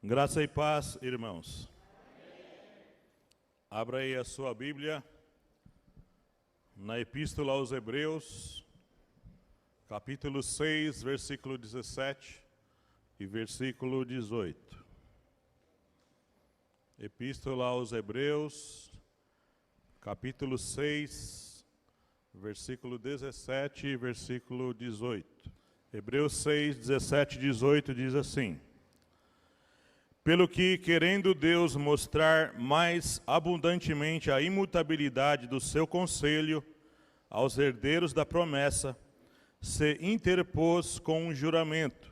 Graça e paz, irmãos. Abra aí a sua Bíblia na Epístola aos Hebreus, capítulo 6, versículo 17 e versículo 18. Epístola aos Hebreus, capítulo 6, versículo 17 e versículo 18. Hebreus 6, 17 e 18 diz assim: Pelo que, querendo Deus mostrar mais abundantemente a imutabilidade do seu conselho aos herdeiros da promessa, se interpôs com um juramento,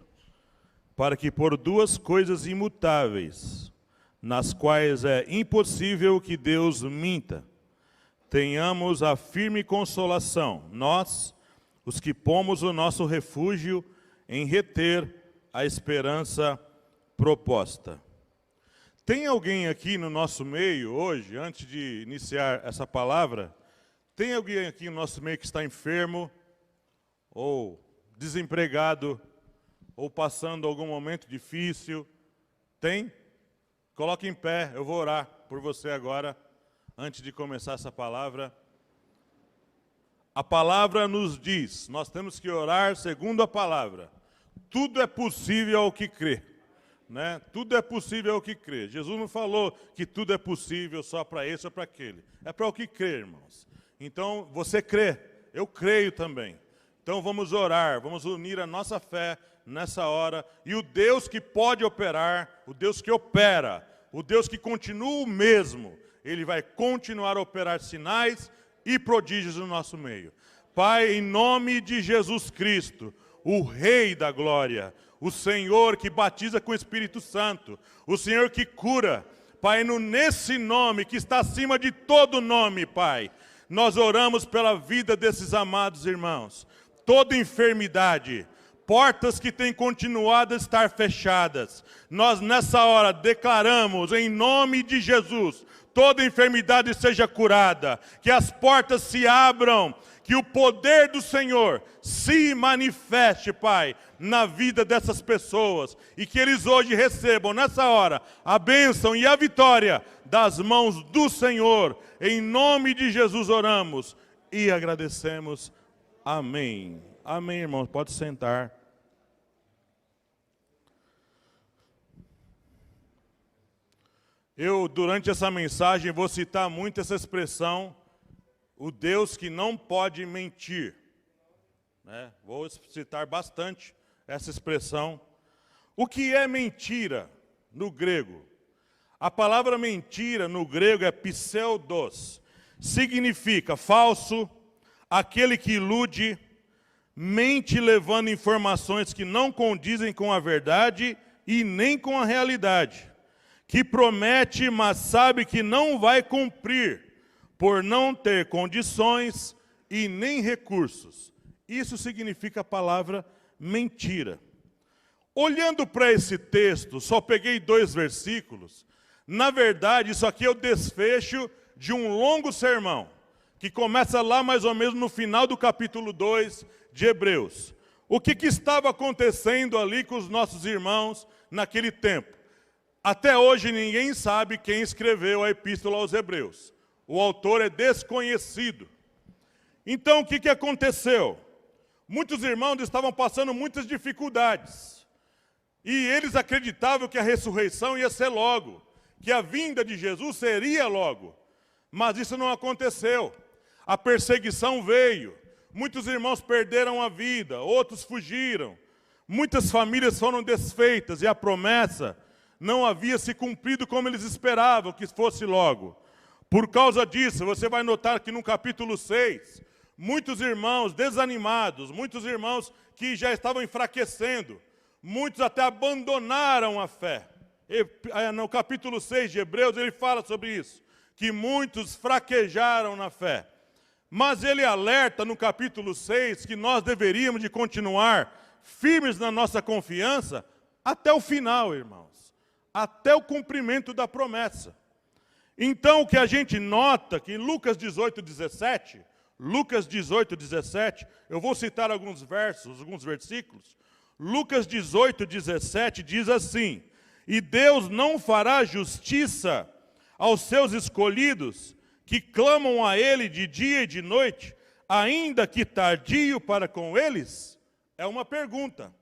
para que por duas coisas imutáveis, nas quais é impossível que Deus minta, tenhamos a firme consolação, nós, os que pomos o nosso refúgio em reter a esperança proposta. Tem alguém aqui no nosso meio hoje, antes de iniciar essa palavra, tem alguém aqui no nosso meio que está enfermo, ou desempregado, ou passando algum momento difícil? Tem? Coloque em pé, eu vou orar por você agora, antes de começar essa palavra. A palavra nos diz, nós temos que orar segundo a palavra. Tudo é possível ao que crê. Né? Tudo é possível ao que crê. Jesus não falou que tudo é possível só para esse ou para aquele. É para o que crê, irmãos. Então, você crê, eu creio também. Então, vamos orar, vamos unir a nossa fé nessa hora. E o Deus que pode operar, o Deus que opera, o Deus que continua o mesmo, Ele vai continuar a operar sinais e prodígios no nosso meio. Pai, em nome de Jesus Cristo, o Rei da Glória, o Senhor que batiza com o Espírito Santo, o Senhor que cura, Pai, nesse nome que está acima de todo nome, Pai, nós oramos pela vida desses amados irmãos. Toda enfermidade, portas que têm continuado a estar fechadas, nós nessa hora declaramos em nome de Jesus, toda enfermidade seja curada, que as portas se abram, que o poder do Senhor se manifeste, Pai, na vida dessas pessoas, e que eles hoje recebam, nessa hora, a bênção e a vitória das mãos do Senhor. Em nome de Jesus oramos e agradecemos. Amém. Amém, irmãos. Pode sentar. Eu, durante essa mensagem, vou citar muito essa expressão, o Deus que não pode mentir. Né? Vou citar bastante essa expressão. O que é mentira no grego? A palavra mentira no grego é pseudos. Significa falso, aquele que ilude, mente levando informações que não condizem com a verdade e nem com a realidade, que promete, mas sabe que não vai cumprir, por não ter condições e nem recursos. Isso significa a palavra mentira. Olhando para esse texto, só peguei 2 versículos. Na verdade, isso aqui é o desfecho de um longo sermão, que começa lá mais ou menos no final do capítulo 2 de Hebreus. O que estava acontecendo ali com os nossos irmãos naquele tempo? Até hoje ninguém sabe quem escreveu a Epístola aos Hebreus. O autor é desconhecido. Então o que aconteceu? Muitos irmãos estavam passando muitas dificuldades. E eles acreditavam que a ressurreição ia ser logo, que a vinda de Jesus seria logo. Mas isso não aconteceu. A perseguição veio. Muitos irmãos perderam a vida, outros fugiram. Muitas famílias foram desfeitas e a promessa não havia se cumprido como eles esperavam que fosse logo. Por causa disso, você vai notar que no capítulo 6, muitos irmãos desanimados, muitos irmãos que já estavam enfraquecendo, muitos até abandonaram a fé. No capítulo 6 de Hebreus, ele fala sobre isso, que muitos fraquejaram na fé. Mas ele alerta no capítulo 6 que nós deveríamos de continuar firmes na nossa confiança até o final, irmãos, até o cumprimento da promessa. Então, o que a gente nota que em Lucas 18, 17, eu vou citar alguns versos, alguns versículos. Lucas 18, 17 diz assim: E Deus não fará justiça aos seus escolhidos, que clamam a Ele de dia e de noite, ainda que tardio para com eles? É uma pergunta.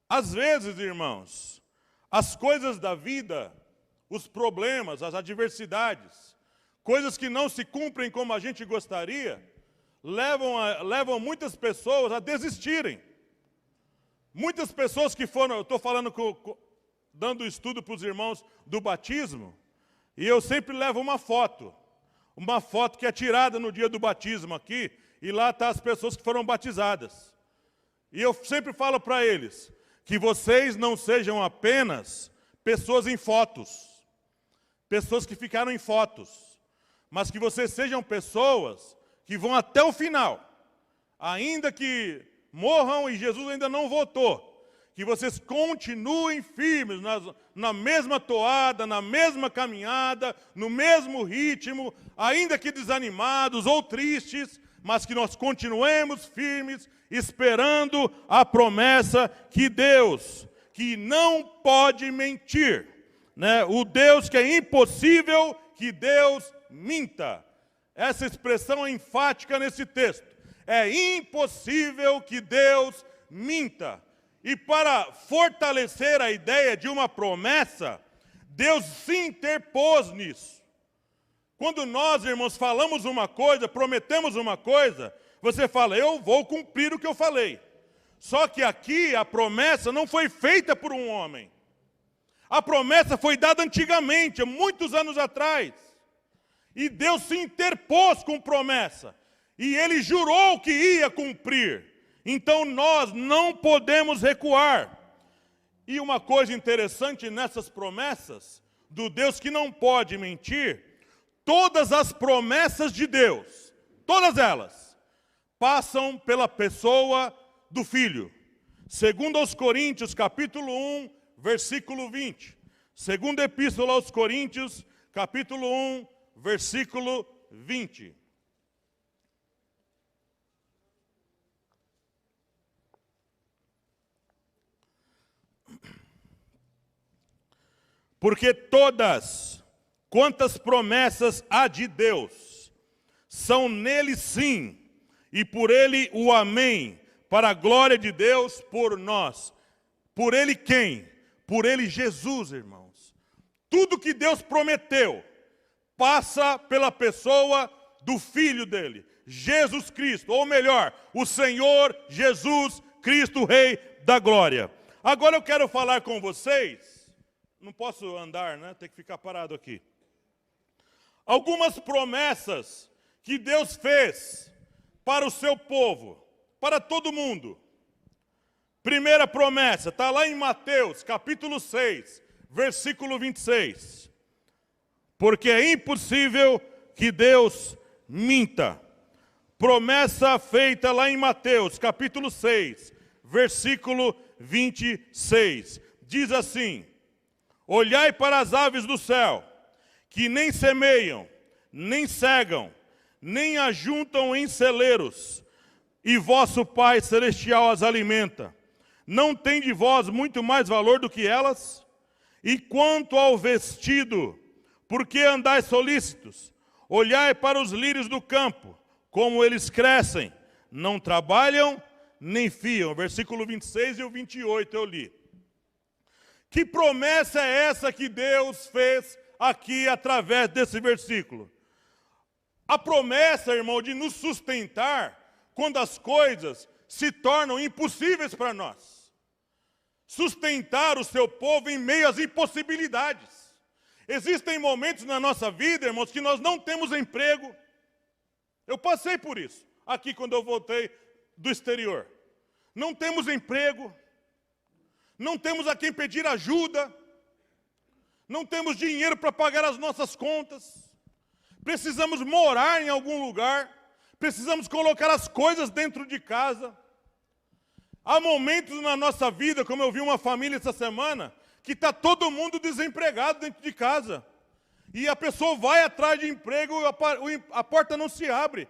Às vezes, irmãos, as coisas da vida, os problemas, as adversidades, coisas que não se cumprem como a gente gostaria, levam muitas pessoas a desistirem. Muitas pessoas que foram, eu estou falando, dando estudo para os irmãos do batismo, e eu sempre levo uma foto que é tirada no dia do batismo aqui, e lá estão as pessoas que foram batizadas. E eu sempre falo para eles, que vocês não sejam apenas pessoas em fotos, pessoas que ficaram em fotos, mas que vocês sejam pessoas que vão até o final, ainda que morram e Jesus ainda não voltou, que vocês continuem firmes na mesma toada, na mesma caminhada, no mesmo ritmo, ainda que desanimados ou tristes, mas que nós continuemos firmes, esperando a promessa que Deus, que não pode mentir, né? O Deus que é impossível que Deus minta. Essa expressão é enfática nesse texto. É impossível que Deus minta. E para fortalecer a ideia de uma promessa, Deus se interpôs nisso. Quando nós, irmãos, falamos uma coisa, prometemos uma coisa, você fala, eu vou cumprir o que eu falei. Só que aqui a promessa não foi feita por um homem. A promessa foi dada antigamente, há muitos anos atrás. E Deus se interpôs com promessa. E Ele jurou que ia cumprir. Então nós não podemos recuar. E uma coisa interessante nessas promessas, do Deus que não pode mentir, todas as promessas de Deus, todas elas, passam pela pessoa do Filho. Segundo aos Coríntios, capítulo 1, versículo 20. Segunda epístola aos Coríntios, capítulo 1, versículo 20. Porque todas quantas promessas há de Deus, são nele sim, e por ele o amém, para a glória de Deus por nós. Por ele quem? Por ele Jesus, irmãos. Tudo que Deus prometeu, passa pela pessoa do Filho dele, Jesus Cristo, ou melhor, o Senhor Jesus Cristo, Rei da Glória. Agora eu quero falar com vocês, não posso andar, né? Tem que ficar parado aqui. Algumas promessas que Deus fez para o seu povo, para todo mundo. Primeira promessa, está lá em Mateus, capítulo 6, versículo 26. Porque é impossível que Deus minta. Promessa feita lá em Mateus, capítulo 6, versículo 26. Diz assim: olhai para as aves do céu, que nem semeiam, nem cegam, nem ajuntam em celeiros, e vosso Pai Celestial as alimenta. Não tem de vós muito mais valor do que elas? E quanto ao vestido, por que andais solícitos? Olhai para os lírios do campo, como eles crescem, não trabalham, nem fiam. Versículo 26 e o 28 eu li. Que promessa é essa que Deus fez aqui através desse versículo? A promessa, irmão, de nos sustentar quando as coisas se tornam impossíveis para nós. Sustentar o seu povo em meio às impossibilidades. Existem momentos na nossa vida, irmãos, que nós não temos emprego. Eu passei por isso, aqui quando eu voltei do exterior. Não temos emprego, não temos a quem pedir ajuda, não temos dinheiro para pagar as nossas contas, precisamos morar em algum lugar, precisamos colocar as coisas dentro de casa. Há momentos na nossa vida, como eu vi uma família essa semana, que está todo mundo desempregado dentro de casa. E a pessoa vai atrás de emprego e a porta não se abre.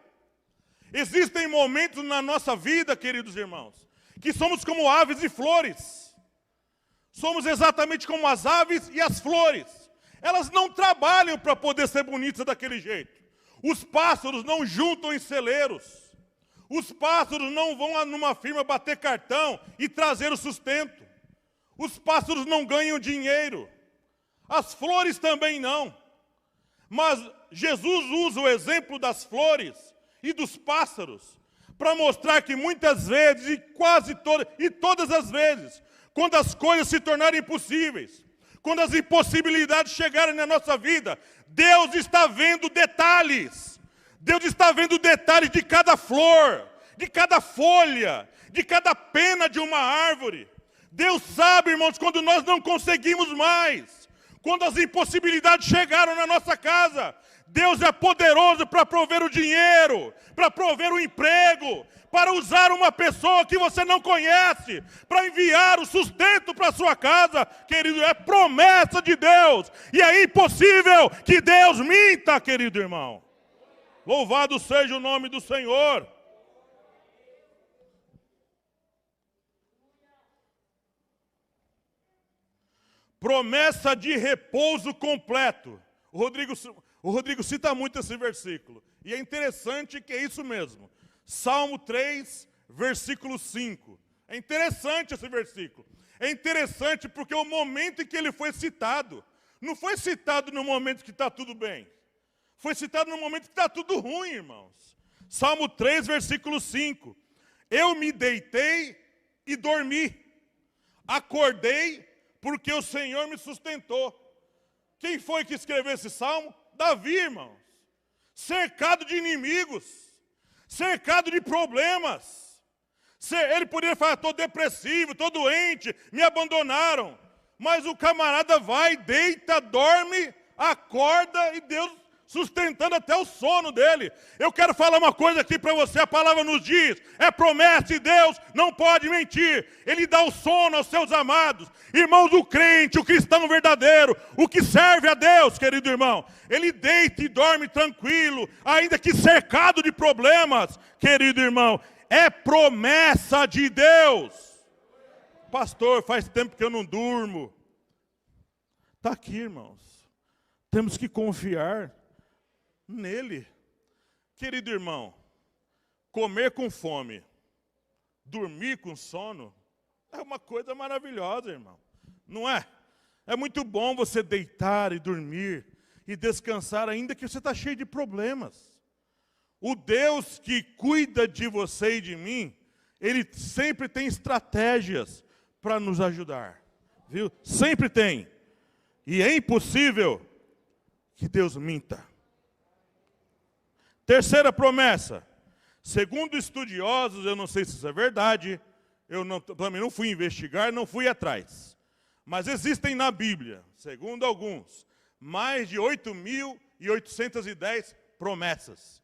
Existem momentos na nossa vida, queridos irmãos, que somos como aves e flores. Somos exatamente como as aves e as flores. Elas não trabalham para poder ser bonitas daquele jeito. Os pássaros não juntam em celeiros. Os pássaros não vão numa firma bater cartão e trazer o sustento. Os pássaros não ganham dinheiro. As flores também não. Mas Jesus usa o exemplo das flores e dos pássaros para mostrar que muitas vezes, e todas as vezes, quando as coisas se tornarem impossíveis, quando as impossibilidades chegarem na nossa vida, Deus está vendo detalhes. Deus está vendo detalhes de cada flor, de cada folha, de cada pena de uma árvore. Deus sabe, irmãos, quando nós não conseguimos mais, quando as impossibilidades chegaram na nossa casa, Deus é poderoso para prover o dinheiro, para prover o emprego, para usar uma pessoa que você não conhece, para enviar o sustento para a sua casa. Querido, é promessa de Deus, e é impossível que Deus minta, querido irmão. Louvado seja o nome do Senhor. Promessa de repouso completo. O Rodrigo cita muito esse versículo. E é interessante que é isso mesmo. Salmo 3, versículo 5. É interessante esse versículo. É interessante porque o momento em que ele foi citado, não foi citado no momento que está tudo bem. Foi citado no momento que está tudo ruim, irmãos. Salmo 3, versículo 5. Eu me deitei e dormi. Acordei porque o Senhor me sustentou. Quem foi que escreveu esse salmo? Davi, irmãos. Cercado de inimigos, cercado de problemas. Ele poderia falar, estou depressivo, estou doente, me abandonaram. Mas o camarada vai, deita, dorme, acorda e Deus sustentando até o sono dele. Eu quero falar uma coisa aqui para você, a palavra nos diz, é promessa e Deus não pode mentir. Ele dá o sono aos seus amados. Irmãos, o crente, o cristão verdadeiro, o que serve a Deus, querido irmão, ele deita e dorme tranquilo, ainda que cercado de problemas, querido irmão, é promessa de Deus. Pastor, faz tempo que eu não durmo. Está aqui, irmãos. Temos que confiar nele. Querido irmão, comer com fome, dormir com sono, é uma coisa maravilhosa, irmão. Não é? É muito bom você deitar e dormir e descansar, ainda que você está cheio de problemas. O Deus que cuida de você e de mim, Ele sempre tem estratégias para nos ajudar. Viu? Sempre tem. E é impossível que Deus minta. Terceira promessa. Segundo estudiosos, eu não sei se isso é verdade, eu também não fui investigar, não fui atrás. Mas existem na Bíblia, segundo alguns, mais de 8.810 promessas.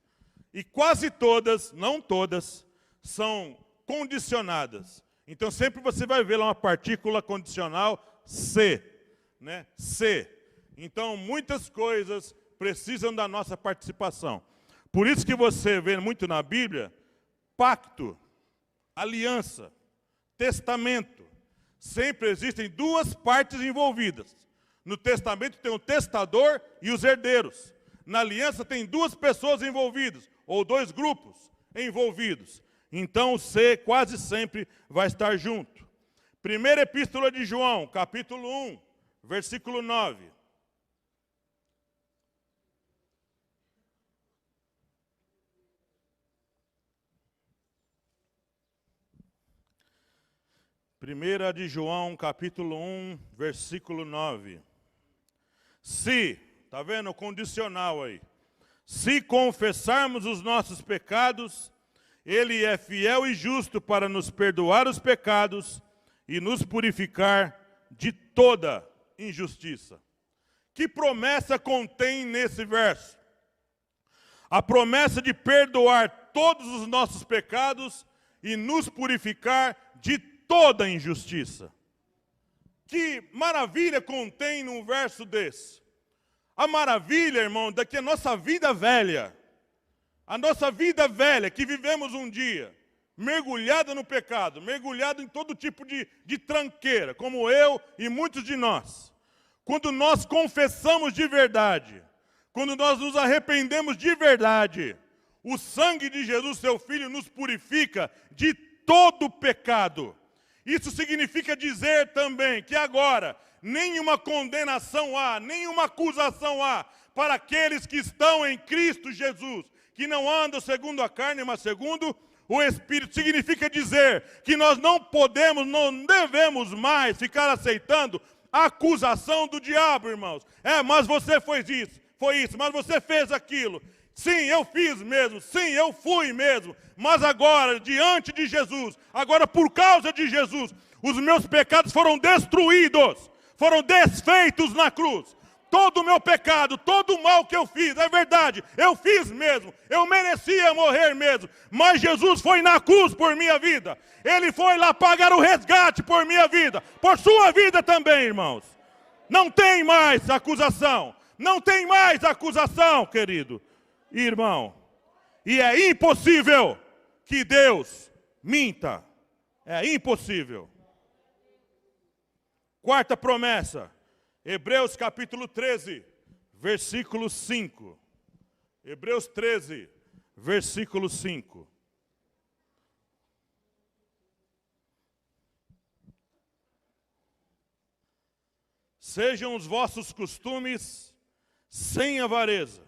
E quase todas, não todas, são condicionadas. Então sempre você vai ver lá uma partícula condicional se, né? Se. Então muitas coisas precisam da nossa participação. Por isso que você vê muito na Bíblia, pacto, aliança, testamento. Sempre existem duas partes envolvidas. No testamento tem o testador e os herdeiros. Na aliança tem duas pessoas envolvidas, ou dois grupos envolvidos. Então o C quase sempre vai estar junto. Primeira Epístola de João, capítulo 1, versículo 9. Primeira de João, capítulo 1, versículo 9. Se, está vendo o condicional aí? Se confessarmos os nossos pecados, Ele é fiel e justo para nos perdoar os pecados e nos purificar de toda injustiça. Que promessa contém nesse verso? A promessa de perdoar todos os nossos pecados e nos purificar de toda injustiça. Que maravilha contém num verso desse? A maravilha, irmão, da que a nossa vida velha, que vivemos um dia, mergulhada no pecado, mergulhada em todo tipo de tranqueira, como eu e muitos de nós. Quando nós confessamos de verdade, quando nós nos arrependemos de verdade, o sangue de Jesus, seu Filho, nos purifica de todo pecado. Isso significa dizer também que agora nenhuma condenação há, nenhuma acusação há para aqueles que estão em Cristo Jesus, que não andam segundo a carne, mas segundo o Espírito. Significa dizer que nós não podemos, não devemos mais ficar aceitando a acusação do diabo, irmãos. Mas você foi isso, mas você fez aquilo. Sim, eu fiz mesmo, sim, eu fui mesmo. Mas agora, diante de Jesus, agora por causa de Jesus, os meus pecados foram destruídos, foram desfeitos na cruz. Todo o meu pecado, todo o mal que eu fiz, é verdade, eu fiz mesmo, eu merecia morrer mesmo. Mas Jesus foi na cruz por minha vida. Ele foi lá pagar o resgate por minha vida, por sua vida também, irmãos. Não tem mais acusação, não tem mais acusação, querido irmão. E é impossível que Deus minta. É impossível. Quarta promessa. Hebreus capítulo 13, versículo 5. Hebreus 13, versículo 5. Sejam os vossos costumes sem avareza,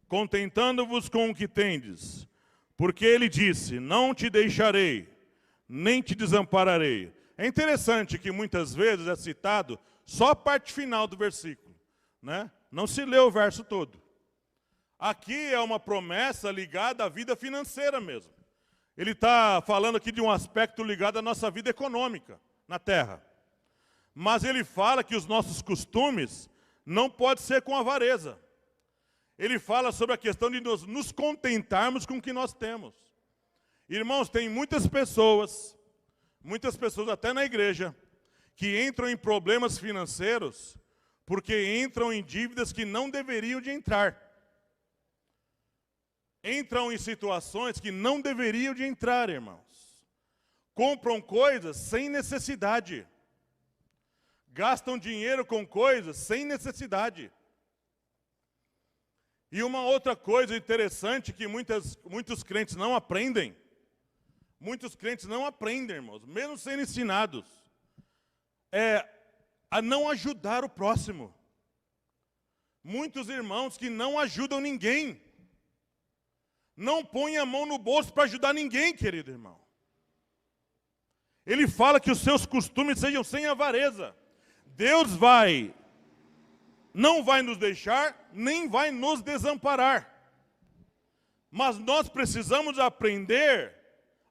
contentando-vos com o que tendes. Porque ele disse, não te deixarei, nem te desampararei. É interessante que muitas vezes é citado só a parte final do versículo, né? Não se lê o verso todo. Aqui é uma promessa ligada à vida financeira mesmo. Ele está falando aqui de um aspecto ligado à nossa vida econômica na terra. Mas ele fala que os nossos costumes não podem ser com avareza. Ele fala sobre a questão de nos contentarmos com o que nós temos. Irmãos, tem muitas pessoas até na igreja, que entram em problemas financeiros porque entram em dívidas que não deveriam de entrar. Entram em situações que não deveriam de entrar, irmãos. Compram coisas sem necessidade. Gastam dinheiro com coisas sem necessidade. E uma outra coisa interessante que muitos crentes não aprendem. Muitos crentes não aprendem, irmãos, mesmo sendo ensinados. É a não ajudar o próximo. Muitos irmãos que não ajudam ninguém. Não põem a mão no bolso para ajudar ninguém, querido irmão. Ele fala que os seus costumes sejam sem avareza. Deus não vai nos deixar, nem vai nos desamparar. Mas nós precisamos aprender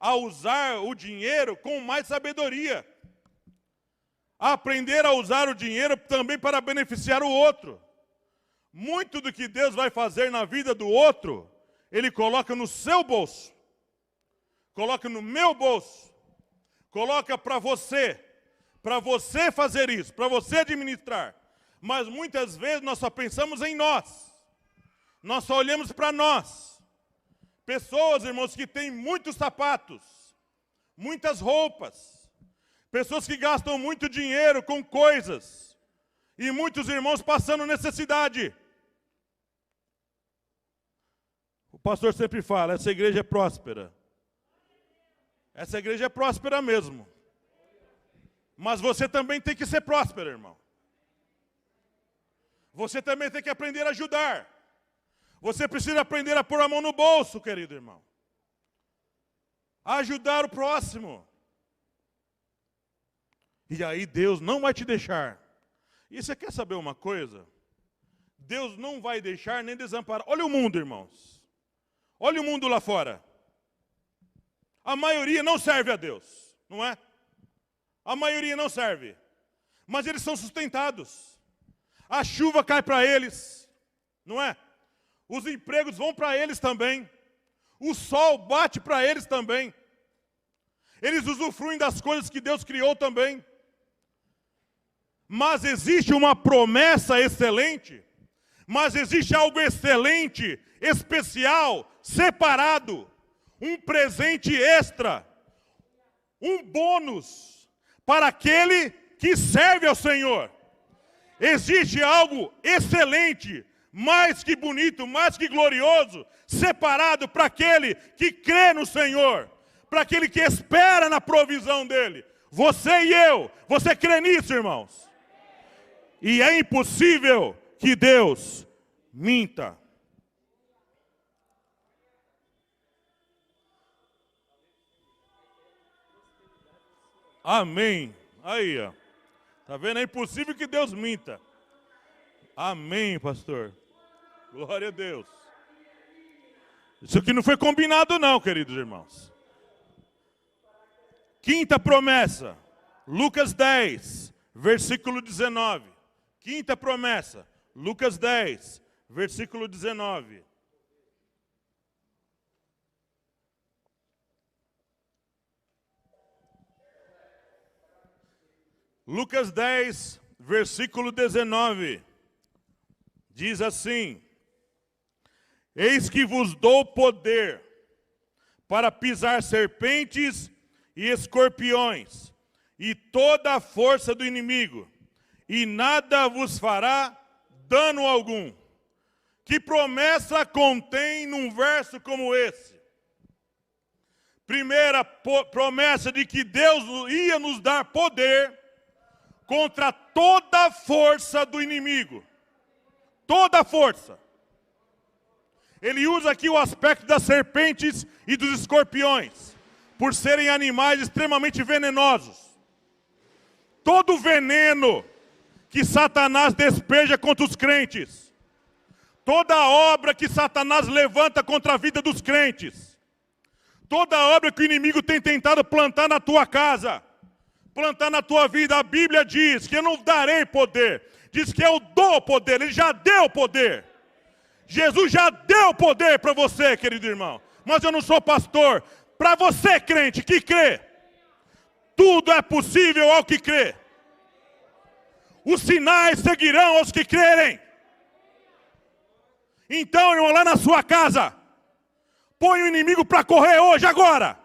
a usar o dinheiro com mais sabedoria. Aprender a usar o dinheiro também para beneficiar o outro. Muito do que Deus vai fazer na vida do outro, Ele coloca no seu bolso. Coloca no meu bolso. Coloca para você fazer isso, para você administrar. Mas muitas vezes nós só pensamos em nós. Nós só olhamos para nós. Pessoas, irmãos, que têm muitos sapatos, muitas roupas. Pessoas que gastam muito dinheiro com coisas. E muitos irmãos passando necessidade. O pastor sempre fala, essa igreja é próspera. Essa igreja é próspera mesmo. Mas você também tem que ser próspero, irmão. Você também tem que aprender a ajudar. Você precisa aprender a pôr a mão no bolso, querido irmão. A ajudar o próximo. E aí Deus não vai te deixar. E você quer saber uma coisa? Deus não vai deixar nem desamparar. Olha o mundo, irmãos. Olha o mundo lá fora. A maioria não serve a Deus, não é? A maioria não serve. Mas eles são sustentados. A chuva cai para eles, não é? Os empregos vão para eles também. O sol bate para eles também. Eles usufruem das coisas que Deus criou também. Mas existe uma promessa excelente. Mas existe algo excelente, especial, separado. um presente extra, um bônus para aquele que serve ao Senhor. Existe algo excelente, mais que bonito, mais que glorioso, separado para aquele que crê no Senhor, para aquele que espera na provisão dEle. Você e eu, você crê nisso, irmãos? E é impossível que Deus minta. Amém. Aí, ó. Tá vendo? É impossível que Deus minta. Amém, pastor. Glória a Deus. Isso aqui não foi combinado não, queridos irmãos. Quinta promessa. Lucas 10, versículo 19. Quinta promessa. Lucas 10, versículo 19. Lucas 10, versículo 19, diz assim: eis que vos dou poder para pisar serpentes e escorpiões, e toda a força do inimigo, e nada vos fará dano algum. Que promessa contém num verso como esse? Primeira promessa de que Deus ia nos dar poder contra toda a força do inimigo. Toda a força. Ele usa aqui o aspecto das serpentes e dos escorpiões, por serem animais extremamente venenosos. Todo o veneno que Satanás despeja contra os crentes, toda a obra que Satanás levanta contra a vida dos crentes, toda a obra que o inimigo tem tentado plantar na tua casa, plantar na tua vida, a Bíblia diz que eu não darei poder, diz que eu dou poder, Ele já deu poder. Jesus já deu poder para você, querido irmão. Mas eu não sou pastor. Para você, crente, que crê, tudo é possível ao que crê. Os sinais seguirão aos que crerem. Então, irmão, lá na sua casa, põe o inimigo para correr hoje, agora.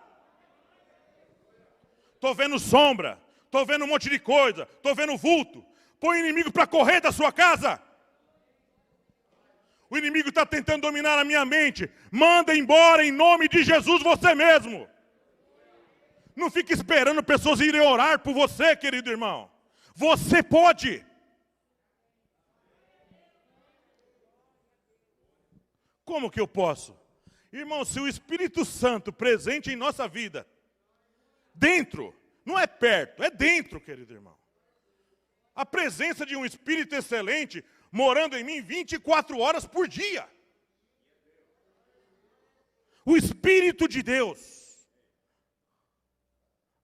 Estou vendo sombra, estou vendo um monte de coisa, estou vendo vulto. Põe o inimigo para correr da sua casa. O inimigo está tentando dominar a minha mente. Manda embora em nome de Jesus você mesmo. Não fique esperando pessoas irem orar por você, querido irmão. Você pode. Como que eu posso? Irmão, se o Espírito Santo presente em nossa vida, dentro, não é perto, é dentro, querido irmão. A presença de um Espírito excelente morando em mim 24 horas por dia. O Espírito de Deus.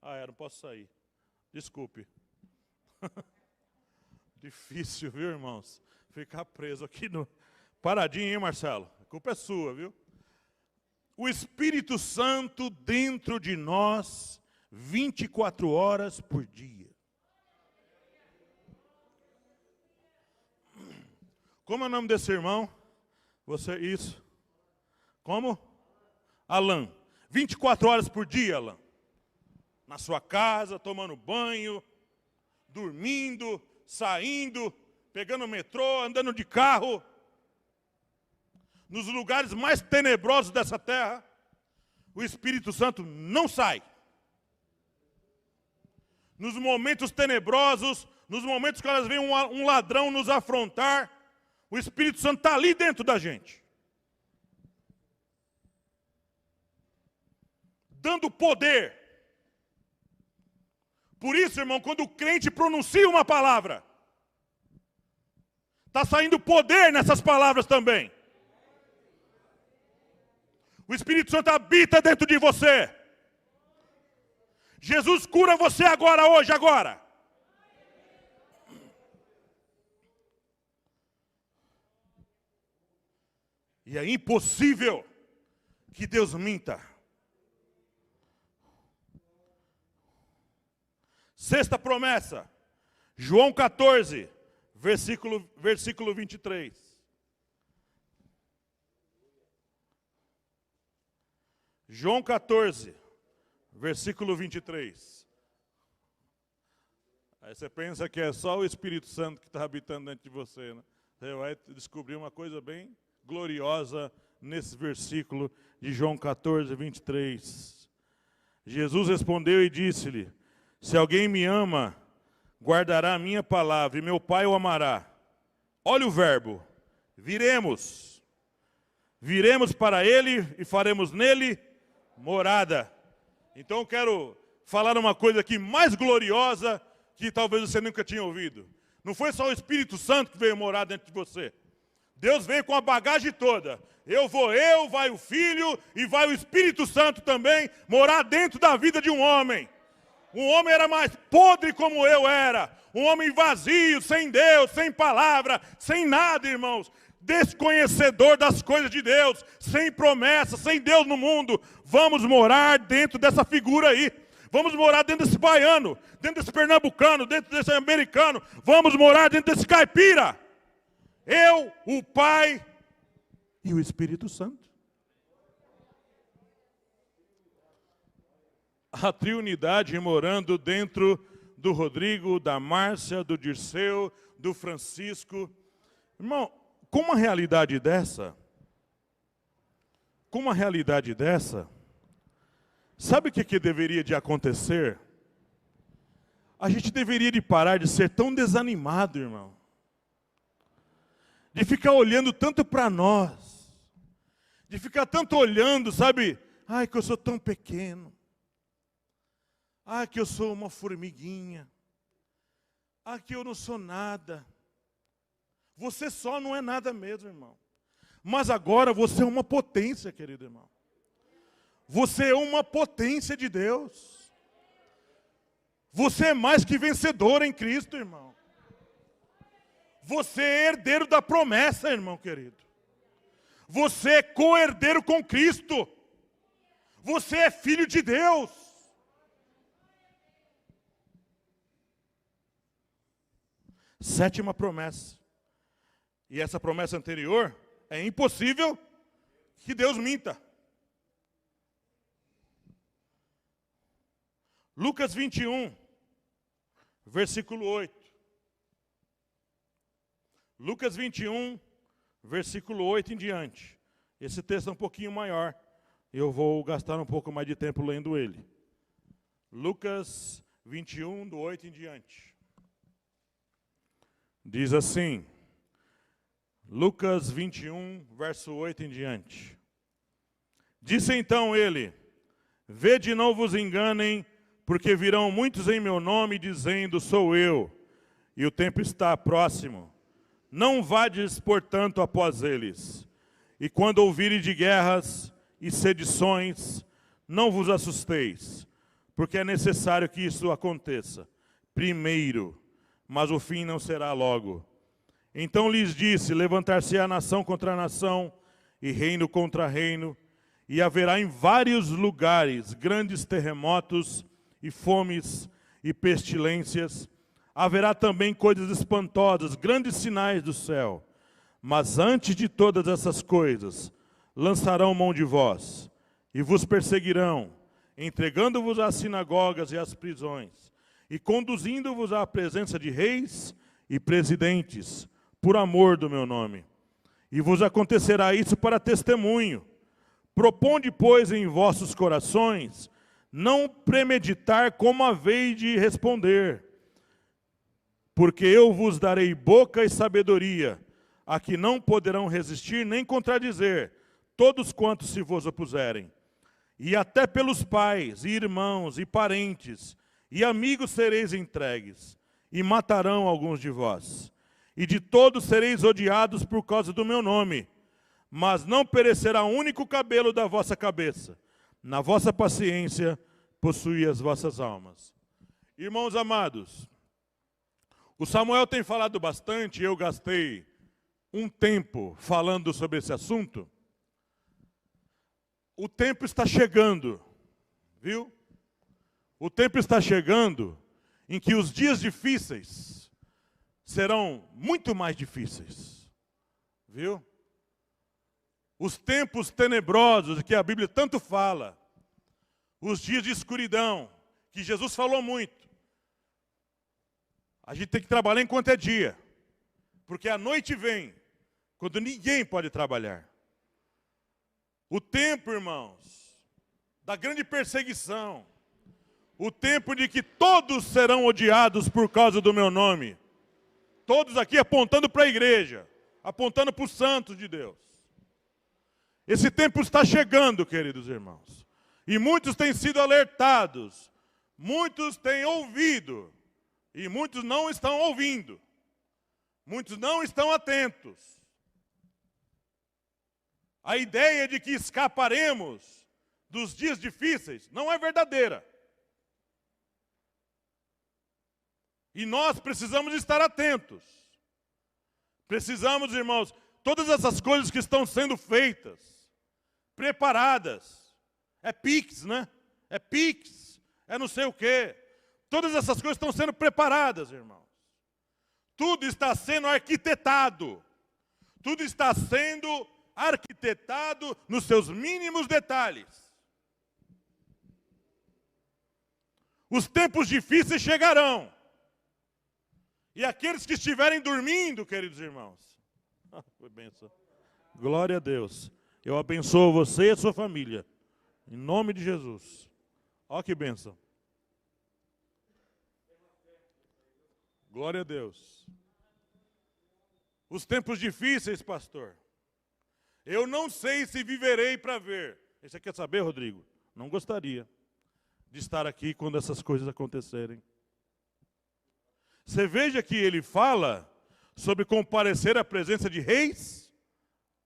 Eu não posso sair. Desculpe. Difícil, viu, irmãos? Ficar preso aqui no... Paradinho, hein, Marcelo? A culpa é sua, viu? O Espírito Santo dentro de nós 24 horas por dia. Como é o nome desse irmão? Você, isso. Como? Alan. 24 horas por dia, Alan. Na sua casa, tomando banho, dormindo, saindo, pegando o metrô, andando de carro. Nos lugares mais tenebrosos dessa terra, o Espírito Santo não sai. Nos momentos tenebrosos, nos momentos que elas veem um ladrão nos afrontar, o Espírito Santo está ali dentro da gente. Dando poder. Por isso, irmão, quando o crente pronuncia uma palavra, está saindo poder nessas palavras também. O Espírito Santo habita dentro de você. Jesus cura você agora, hoje, agora. E é impossível que Deus minta. Sexta promessa, João 14, versículo 23. João 14, versículo 23. Aí você pensa que é só o Espírito Santo que está habitando dentro de você, né? Você vai descobrir uma coisa bem gloriosa nesse versículo de João 14, 23. Jesus respondeu e disse-lhe: se alguém me ama, guardará a minha palavra, e meu Pai o amará. Olha o verbo, viremos. Viremos para ele e faremos nele morada. Então eu quero falar uma coisa aqui mais gloriosa que talvez você nunca tinha ouvido. Não foi só o Espírito Santo que veio morar dentro de você. Deus veio com a bagagem toda. Vai o Filho e vai o Espírito Santo também morar dentro da vida de um homem. Um homem era mais podre como eu era. Um homem vazio, sem Deus, sem palavra, sem nada, irmãos. Desconhecedor das coisas de Deus, sem promessa, sem Deus no mundo. Vamos morar dentro dessa figura aí. Vamos morar dentro desse baiano, dentro desse pernambucano, dentro desse americano. Vamos morar dentro desse caipira. Eu, o Pai e o Espírito Santo. A triunidade morando dentro do Rodrigo, da Márcia, do Dirceu, do Francisco. Irmão, com uma realidade dessa, sabe o que deveria de acontecer? A gente deveria de parar de ser tão desanimado, irmão. De ficar olhando tanto para nós. De ficar tanto olhando, sabe? Ai, que eu sou tão pequeno. Ai, que eu sou uma formiguinha. Ai, que eu não sou nada. Você só não é nada mesmo, irmão. Mas agora você é uma potência, querido irmão. Você é uma potência de Deus. Você é mais que vencedor em Cristo, irmão. Você é herdeiro da promessa, irmão querido. Você é co-herdeiro com Cristo. Você é filho de Deus. Sétima promessa. E essa promessa anterior, é impossível que Deus minta. Lucas 21, versículo 8. Lucas 21, versículo 8 em diante. Esse texto é um pouquinho maior. Eu vou gastar um pouco mais de tempo lendo ele. Lucas 21, do 8 em diante. Diz assim, Lucas 21, verso 8 em diante. Disse então ele: vede, não vos enganem, porque virão muitos em meu nome, dizendo, sou eu, e o tempo está próximo. Não vades, portanto, após eles. E quando ouvirem de guerras e sedições, não vos assusteis, porque é necessário que isso aconteça primeiro, mas o fim não será logo. Então lhes disse, levantar-se-á nação contra nação, e reino contra reino, e haverá em vários lugares grandes terremotos, e fomes, e pestilências. Haverá também coisas espantosas, grandes sinais do céu. Mas antes de todas essas coisas, lançarão mão de vós, e vos perseguirão, entregando-vos às sinagogas e às prisões, e conduzindo-vos à presença de reis e presidentes, por amor do meu nome. E vos acontecerá isso para testemunho. Proponde, pois, em vossos corações, não premeditar como haveis de responder, porque eu vos darei boca e sabedoria, a que não poderão resistir nem contradizer todos quantos se vos opuserem. E até pelos pais, e irmãos, e parentes, e amigos sereis entregues, e matarão alguns de vós. E de todos sereis odiados por causa do meu nome, mas não perecerá um único cabelo da vossa cabeça. Na vossa paciência, possui as vossas almas. Irmãos amados, o Samuel tem falado bastante, eu gastei um tempo falando sobre esse assunto. O tempo está chegando, viu? O tempo está chegando em que os dias difíceis serão muito mais difíceis, viu? Os tempos tenebrosos que a Bíblia tanto fala, os dias de escuridão, que Jesus falou muito. A gente tem que trabalhar enquanto é dia, porque a noite vem, quando ninguém pode trabalhar. O tempo, irmãos, da grande perseguição, o tempo de que todos serão odiados por causa do meu nome. Todos aqui apontando para a igreja, apontando para os santos de Deus. Esse tempo está chegando, queridos irmãos. E muitos têm sido alertados, muitos têm ouvido, e muitos não estão ouvindo. Muitos não estão atentos. A ideia de que escaparemos dos dias difíceis não é verdadeira. E nós precisamos estar atentos. Precisamos, irmãos, todas essas coisas que estão sendo feitas, preparadas. É Pix, né? É Pix, é não sei o quê. Todas essas coisas estão sendo preparadas, irmãos. Tudo está sendo arquitetado. Tudo está sendo arquitetado nos seus mínimos detalhes. Os tempos difíceis chegarão. E aqueles que estiverem dormindo, queridos irmãos. Foi bênção. Glória a Deus. Eu abençoo você e a sua família. Em nome de Jesus. Olha que bênção. Glória a Deus. Os tempos difíceis, pastor. Eu não sei se viverei para ver. Você quer saber, Rodrigo? Não gostaria de estar aqui quando essas coisas acontecerem. Você veja que ele fala sobre comparecer à presença de reis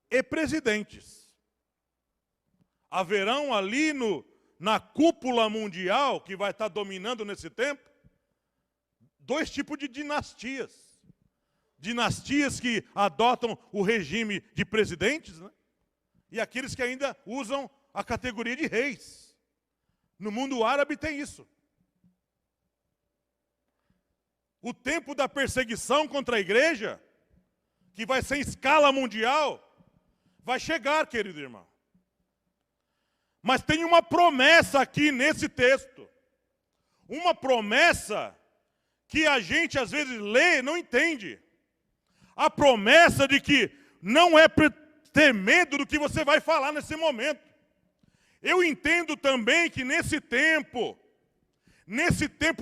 e presidentes. Haverão ali na cúpula mundial, que vai estar dominando nesse tempo, dois tipos de dinastias. Dinastias que adotam o regime de presidentes, né? E aqueles que ainda usam a categoria de reis. No mundo árabe tem isso. O tempo da perseguição contra a igreja, que vai ser em escala mundial, vai chegar, querido irmão. Mas tem uma promessa aqui nesse texto. Uma promessa que a gente às vezes lê e não entende. A promessa de que não é ter medo do que você vai falar nesse momento. Eu entendo também que nesse tempo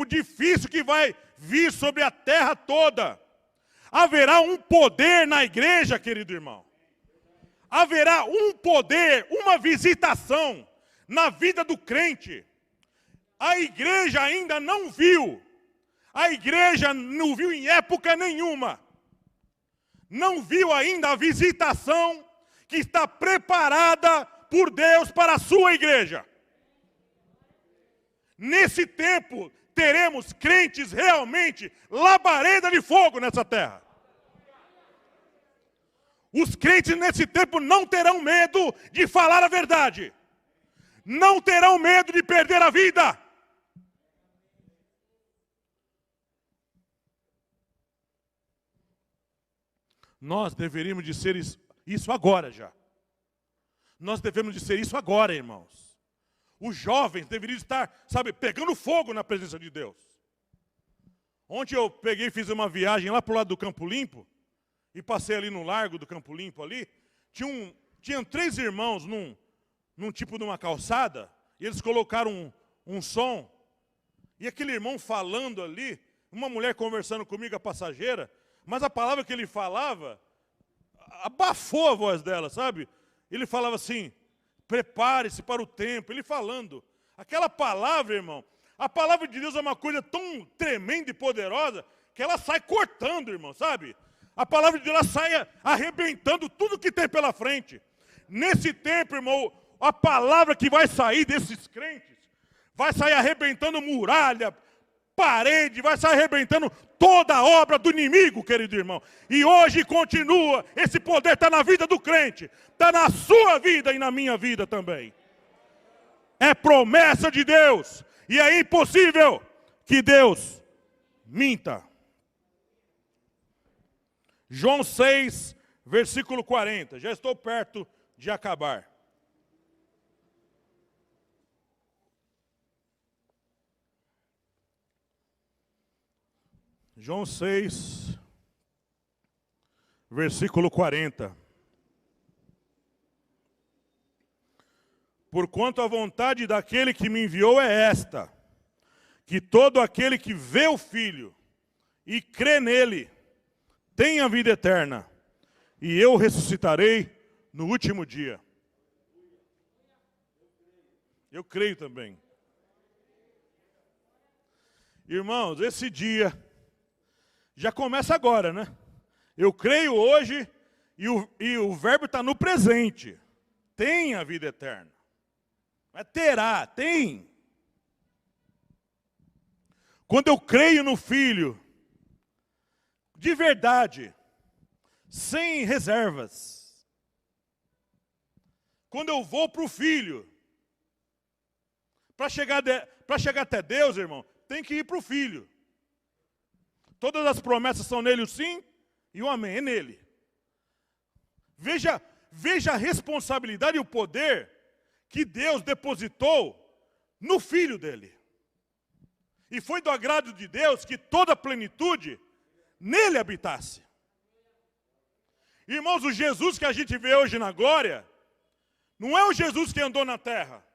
difícil que vai vir sobre a terra toda, haverá um poder na igreja, querido irmão. Haverá um poder, uma visitação na vida do crente. A igreja ainda não viu. A igreja não viu em época nenhuma. Não viu ainda a visitação que está preparada por Deus para a sua igreja. Nesse tempo, teremos crentes realmente labareda de fogo nessa terra. Os crentes nesse tempo não terão medo de falar a verdade. Não terão medo de perder a vida. Nós deveríamos de ser isso agora já. Nós devemos de ser isso agora, irmãos. Os jovens deveriam estar, pegando fogo na presença de Deus. Ontem eu peguei e fiz uma viagem lá para o lado do Campo Limpo, e passei ali no largo do Campo Limpo ali, tinham 3 irmãos num tipo de uma calçada, e eles colocaram um som, e aquele irmão falando ali, uma mulher conversando comigo, a passageira, mas a palavra que ele falava, abafou a voz dela, sabe? Ele falava assim, prepare-se para o tempo, ele falando. Aquela palavra, irmão, a palavra de Deus é uma coisa tão tremenda e poderosa, que ela sai cortando, irmão, sabe? A palavra de Deus ela sai arrebentando tudo que tem pela frente. Nesse tempo, irmão, a palavra que vai sair desses crentes, vai sair arrebentando muralha, parede, vai sair arrebentando toda a obra do inimigo, querido irmão. E hoje continua, esse poder está na vida do crente, está na sua vida e na minha vida também. É promessa de Deus, e é impossível que Deus minta. João 6, versículo 40, já estou perto de acabar. João 6, versículo 40. Porquanto a vontade daquele que me enviou é esta, que todo aquele que vê o Filho e crê nele, tenha a vida eterna, e eu ressuscitarei no último dia. Eu creio também. Irmãos, esse dia já começa agora, né? Eu creio hoje e o verbo está no presente. Tem a vida eterna. Mas terá, tem. Quando eu creio no Filho, de verdade, sem reservas. Quando eu vou para o Filho, para chegar até Deus, irmão, tem que ir para o Filho. Todas as promessas são nele o sim e o amém, é nele. Veja a responsabilidade e o poder que Deus depositou no Filho dele. E foi do agrado de Deus que toda a plenitude nele habitasse. Irmãos, o Jesus que a gente vê hoje na glória, não é o Jesus que andou na terra.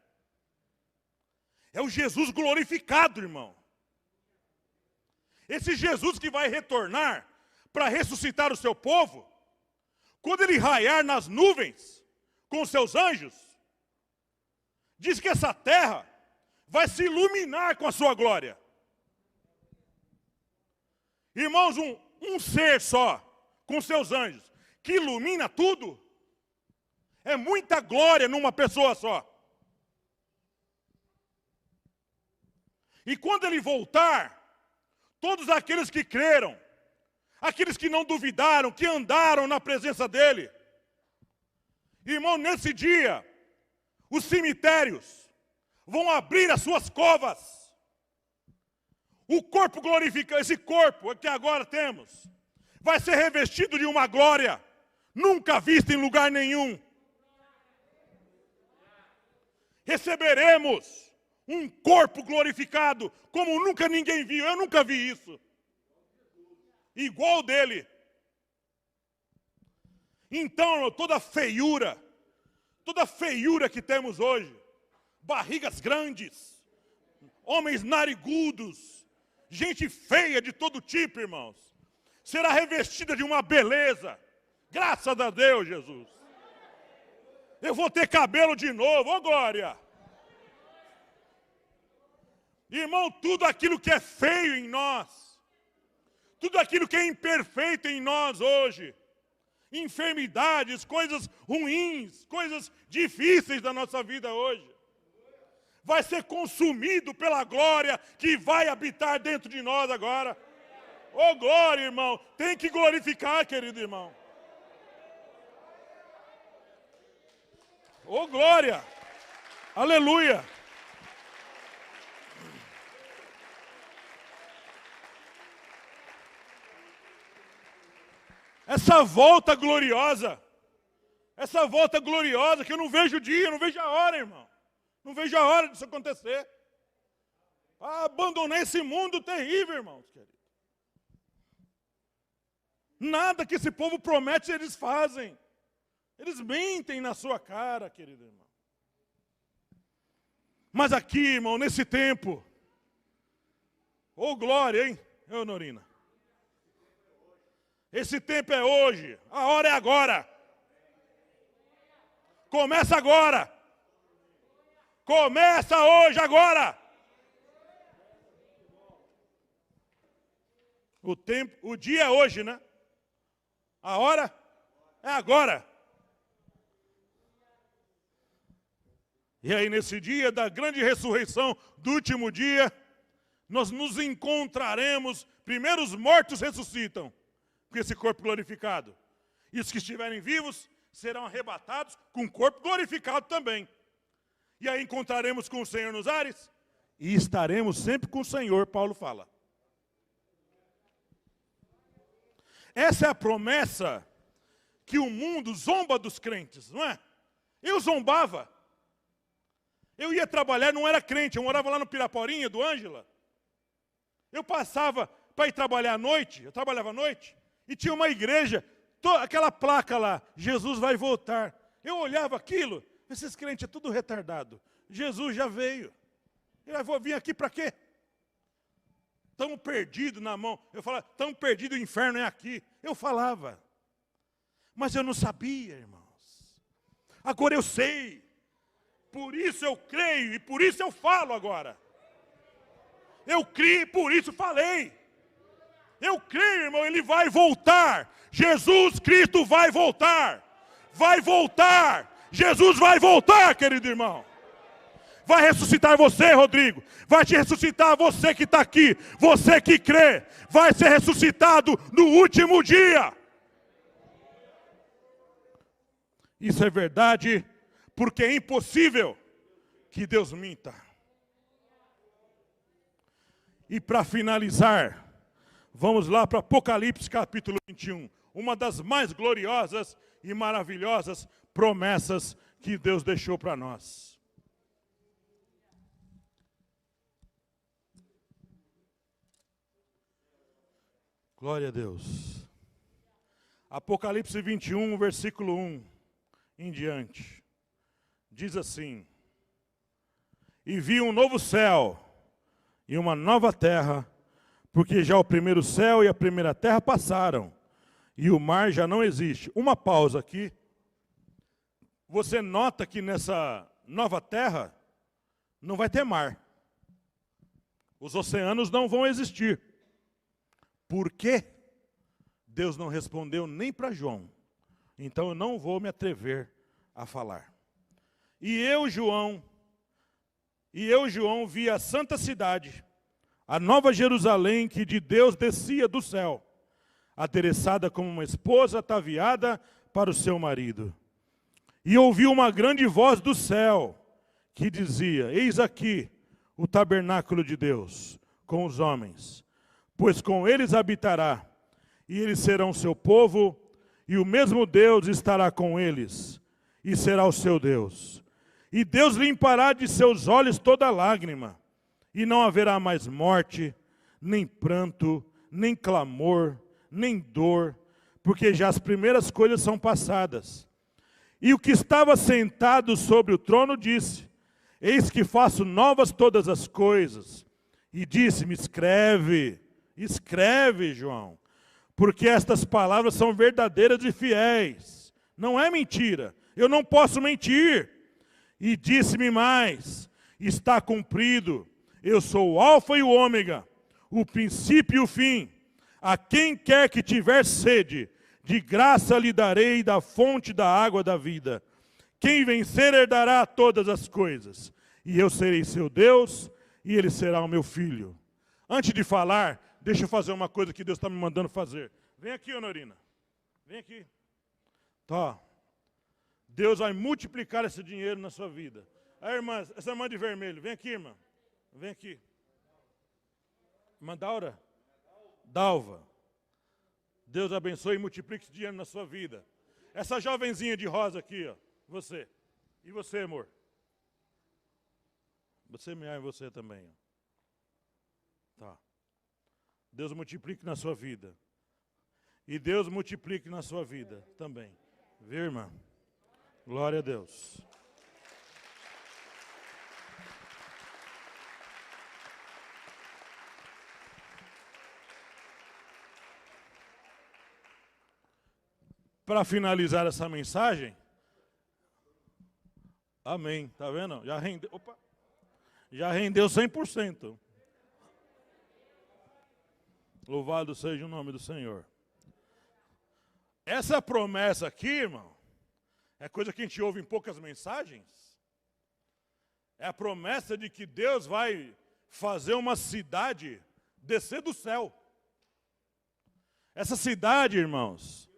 É o Jesus glorificado, irmão. Esse Jesus que vai retornar para ressuscitar o seu povo, quando ele raiar nas nuvens com os seus anjos, diz que essa terra vai se iluminar com a sua glória. Irmãos, um ser só, com seus anjos, que ilumina tudo, é muita glória numa pessoa só. E quando ele voltar, todos aqueles que creram, aqueles que não duvidaram, que andaram na presença dele, irmão, nesse dia, os cemitérios vão abrir as suas covas. O corpo glorificado, esse corpo que agora temos, vai ser revestido de uma glória nunca vista em lugar nenhum. Receberemos um corpo glorificado como nunca ninguém viu. Eu nunca vi isso. Igual dele. Então, toda feiura que temos hoje, barrigas grandes, homens narigudos, gente feia de todo tipo, irmãos, será revestida de uma beleza. Graças a Deus, Jesus. Eu vou ter cabelo de novo, ô glória. Irmão, tudo aquilo que é feio em nós, tudo aquilo que é imperfeito em nós hoje, enfermidades, coisas ruins, coisas difíceis da nossa vida hoje, vai ser consumido pela glória que vai habitar dentro de nós agora. Ô glória, irmão, tem que glorificar, querido irmão. Ô glória, aleluia. Essa volta gloriosa que eu não vejo o dia, não vejo a hora, irmão. Não vejo a hora disso acontecer. Abandonar esse mundo terrível, irmãos. Nada que esse povo promete, eles fazem. Eles mentem na sua cara, querido irmão. Mas aqui, irmão, nesse tempo, ô glória, hein, Norina? Esse tempo é hoje, a hora é agora. Começa agora. Começa hoje, agora. O dia é hoje, né? A hora é agora. E aí, nesse dia da grande ressurreição, do último dia, nós nos encontraremos. Primeiro os mortos ressuscitam com esse corpo glorificado. E os que estiverem vivos serão arrebatados com o corpo glorificado também. E aí encontraremos com o Senhor nos ares e estaremos sempre com o Senhor, Paulo fala. Essa é a promessa que o mundo zomba dos crentes, não é? Eu zombava. Eu ia trabalhar, não era crente, eu morava lá no Piraporinha, do Ângela. Eu passava para ir trabalhar à noite, eu trabalhava à noite, e tinha uma igreja, aquela placa lá, Jesus vai voltar. Eu olhava aquilo, esses crentes é tudo retardado. Jesus já veio. Ele vai vir aqui para quê? Estamos perdidos na mão. Eu falava, estamos perdidos, o inferno é aqui. Eu falava. Mas eu não sabia, irmãos. Agora eu sei. Por isso eu creio e por isso eu falo agora. Eu criei e por isso falei. Eu creio, irmão, ele vai voltar. Jesus Cristo vai voltar. Vai voltar. Jesus vai voltar, querido irmão. Vai ressuscitar você, Rodrigo. Vai te ressuscitar você que está aqui. Você que crê. Vai ser ressuscitado no último dia. Isso é verdade, porque é impossível que Deus minta. E para finalizar, vamos lá para Apocalipse capítulo 21. Uma das mais gloriosas e maravilhosas promessas que Deus deixou para nós. Glória a Deus. Apocalipse 21, versículo 1 em diante. Diz assim: E vi um novo céu e uma nova terra, porque já o primeiro céu e a primeira terra passaram, e o mar já não existe. Uma pausa aqui. Você nota que nessa nova terra não vai ter mar. Os oceanos não vão existir. Por quê? Deus não respondeu nem para João. Então eu não vou me atrever a falar. E eu, João, vi a santa cidade, a nova Jerusalém, que de Deus descia do céu, adereçada como uma esposa ataviada para o seu marido. E ouvi uma grande voz do céu, que dizia: Eis aqui o tabernáculo de Deus, com os homens, pois com eles habitará, e eles serão seu povo, e o mesmo Deus estará com eles, e será o seu Deus. E Deus limpará de seus olhos toda lágrima, e não haverá mais morte, nem pranto, nem clamor, nem dor, porque já as primeiras coisas são passadas. E o que estava sentado sobre o trono disse: Eis que faço novas todas as coisas. E disse-me: Escreve, escreve, João, porque estas palavras são verdadeiras e fiéis. Não é mentira, eu não posso mentir. E disse-me mais: Está cumprido, eu sou o alfa e o ômega, o princípio e o fim. A quem quer que tiver sede, de graça lhe darei da fonte da água da vida. Quem vencer herdará todas as coisas, e eu serei seu Deus, e ele será o meu filho. Antes de falar, deixa eu fazer uma coisa que Deus está me mandando fazer. Vem aqui, Honorina. Vem aqui. Tá. Deus vai multiplicar esse dinheiro na sua vida. Aí, irmã, essa irmã de vermelho, vem aqui, irmã. Vem aqui. Irmã Daura? Dalva. Deus abençoe e multiplique esse dinheiro na sua vida. Essa jovenzinha de rosa aqui, ó. Você. E você, amor? Você me ama e você também. Ó. Tá. Deus multiplique na sua vida. E Deus multiplique na sua vida também. Viu, irmã? Glória a Deus. Para finalizar essa mensagem, amém, tá vendo? Já rendeu, opa, já rendeu 100%. Louvado seja o nome do Senhor. Essa promessa aqui, irmão, é coisa que a gente ouve em poucas mensagens. É a promessa de que Deus vai fazer uma cidade descer do céu. Essa cidade, irmãos,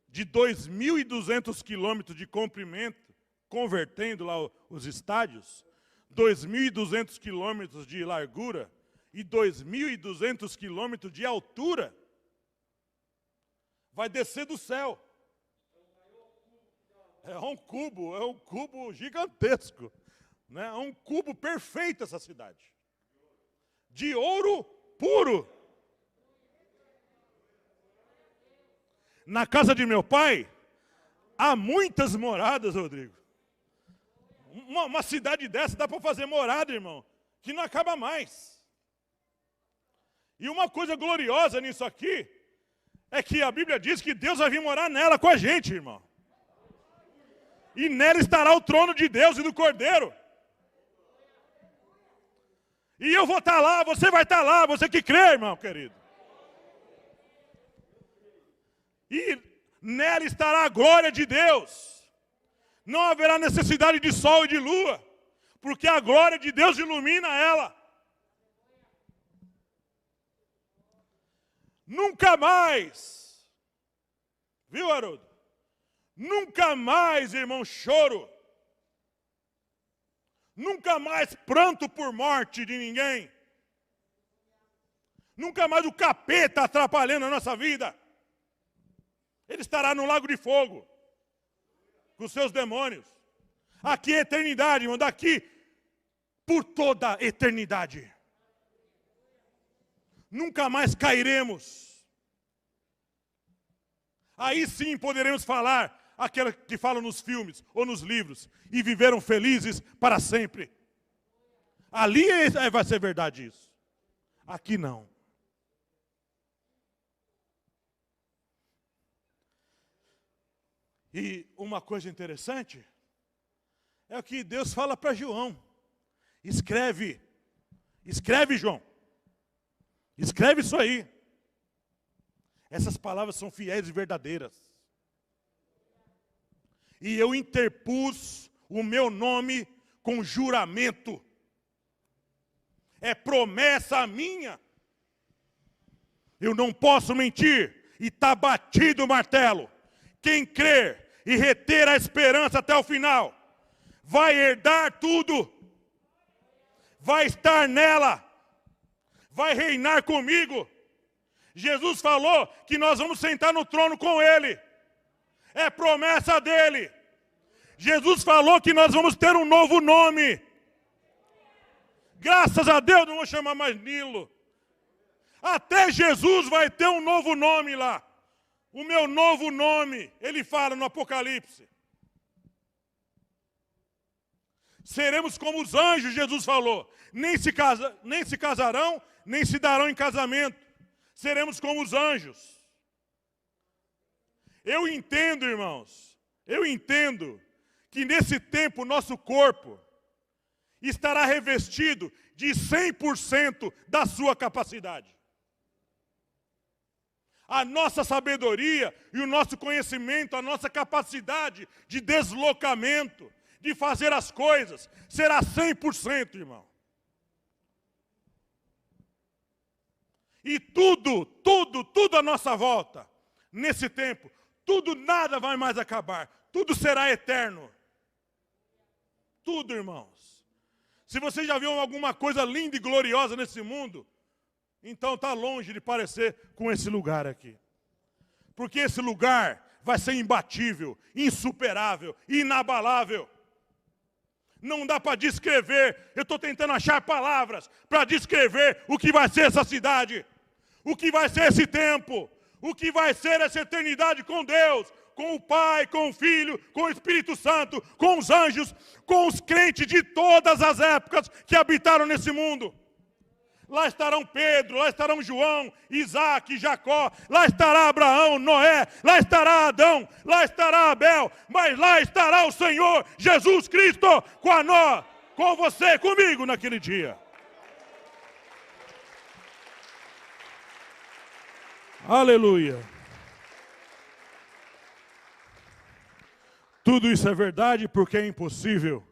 de 2.200 quilômetros de comprimento, convertendo lá os estádios, 2.200 quilômetros de largura e 2.200 quilômetros de altura, vai descer do céu. É um cubo gigantesco, né? É um cubo perfeito essa cidade. De ouro puro. Na casa de meu pai, há muitas moradas, Rodrigo. Uma cidade dessa dá para fazer morada, irmão, que não acaba mais. E uma coisa gloriosa nisso aqui, é que a Bíblia diz que Deus vai vir morar nela com a gente, irmão. E nela estará o trono de Deus e do Cordeiro. E eu vou estar lá, você vai estar lá, você que crê, irmão querido. E nela estará a glória de Deus. Não haverá necessidade de sol e de lua, porque a glória de Deus ilumina ela. Nunca mais, viu, Haroldo? Nunca mais, irmão, choro. Nunca mais pranto por morte de ninguém. Nunca mais o capeta atrapalhando a nossa vida. Ele estará no lago de fogo, com seus demônios. Aqui é eternidade, irmão, daqui por toda a eternidade. Nunca mais cairemos. Aí sim poderemos falar aquela que falam nos filmes ou nos livros, e viveram felizes para sempre. Ali vai ser verdade isso. Aqui não. E uma coisa interessante é o que Deus fala para João. Escreve, João. Escreve isso aí. Essas palavras são fiéis e verdadeiras. E eu interpus o meu nome com juramento. É promessa minha. Eu não posso mentir. E está batido o martelo. Quem crer e reter a esperança até o final, vai herdar tudo. Vai estar nela. Vai reinar comigo. Jesus falou que nós vamos sentar no trono com Ele. É promessa dele. Jesus falou que nós vamos ter um novo nome. Graças a Deus, não vou chamar mais Nilo. Até Jesus vai ter um novo nome lá. O meu novo nome, ele fala no Apocalipse. Seremos como os anjos, Jesus falou. Nem se casarão, nem se darão em casamento. Seremos como os anjos. Eu entendo, irmãos, que nesse tempo nosso corpo estará revestido de 100% da sua capacidade. A nossa sabedoria e o nosso conhecimento, a nossa capacidade de deslocamento, de fazer as coisas, será 100%, irmão. E tudo à nossa volta, nesse tempo, nada vai mais acabar. Tudo será eterno. Tudo, irmãos. Se você já viu alguma coisa linda e gloriosa nesse mundo, então está longe de parecer com esse lugar aqui. Porque esse lugar vai ser imbatível, insuperável, inabalável. Não dá para descrever. Eu estou tentando achar palavras para descrever o que vai ser essa cidade. O que vai ser esse tempo. O que vai ser essa eternidade com Deus, com o Pai, com o Filho, com o Espírito Santo, com os anjos, com os crentes de todas as épocas que habitaram nesse mundo. Lá estarão Pedro, lá estarão João, Isaac, Jacó, lá estará Abraão, Noé, lá estará Adão, lá estará Abel, mas lá estará o Senhor Jesus Cristo com você, comigo naquele dia. Aleluia. Tudo isso é verdade porque é impossível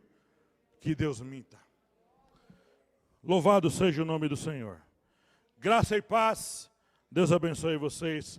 que Deus minta. Louvado seja o nome do Senhor. Graça e paz. Deus abençoe vocês.